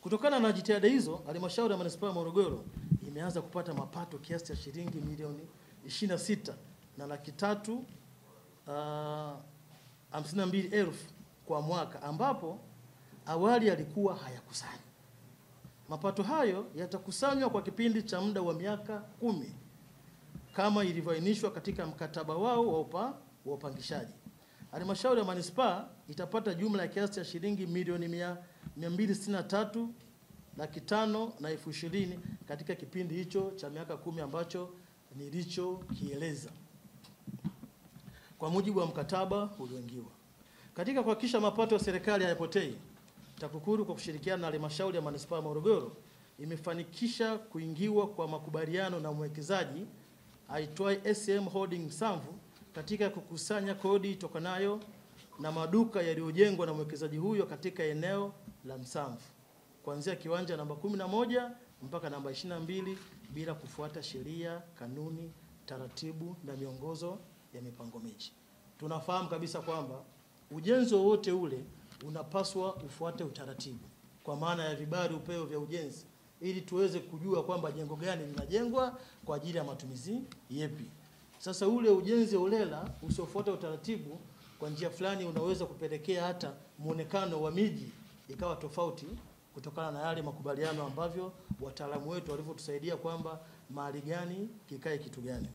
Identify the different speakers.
Speaker 1: Kutokana na jitihada hizo, halmashauri ya manispaa ya Morogoro imeanza kupata mapato kiasi cha shilingi milioni 26 na laki 352,000 kwa mwaka, ambapo awali yalikuwa hayakusanywi. Mapato hayo yatakusanywa kwa kipindi cha muda wa miaka 10 kama ilivyoainishwa katika mkataba wao wa upangishaji. Halmashauri ya manispaa itapata jumla ya kiasi cha shilingi milioni 263 laki 520,000 katika kipindi hicho cha miaka 10 ambacho nilichokieleza kwa mujibu wa mkataba ulioingiwa. Katika kuhakikisha mapato ya serikali hayapotei, TAKUKURU kwa kushirikiana na halmashauri ya manispaa ya Morogoro imefanikisha kuingiwa kwa makubaliano na mwekezaji aitwaye SM Holding Msamvu katika kukusanya kodi itokanayo na maduka yaliyojengwa na mwekezaji huyo katika eneo la Msamvu kuanzia kiwanja namba 11 mpaka namba 22 bila kufuata sheria, kanuni, taratibu na miongozo ya mipango miji. Tunafahamu kabisa kwamba ujenzi wowote ule unapaswa ufuate utaratibu, kwa maana ya vibali upeo vya ujenzi, ili tuweze kujua kwamba jengo gani linajengwa kwa ajili ya matumizi yepi. Sasa ule ujenzi holela usiofuata utaratibu kwa njia fulani unaweza kupelekea hata muonekano wa miji ikawa tofauti kutokana na yale makubaliano ambavyo wataalamu wetu walivyotusaidia kwamba mahali gani kikae kitu gani.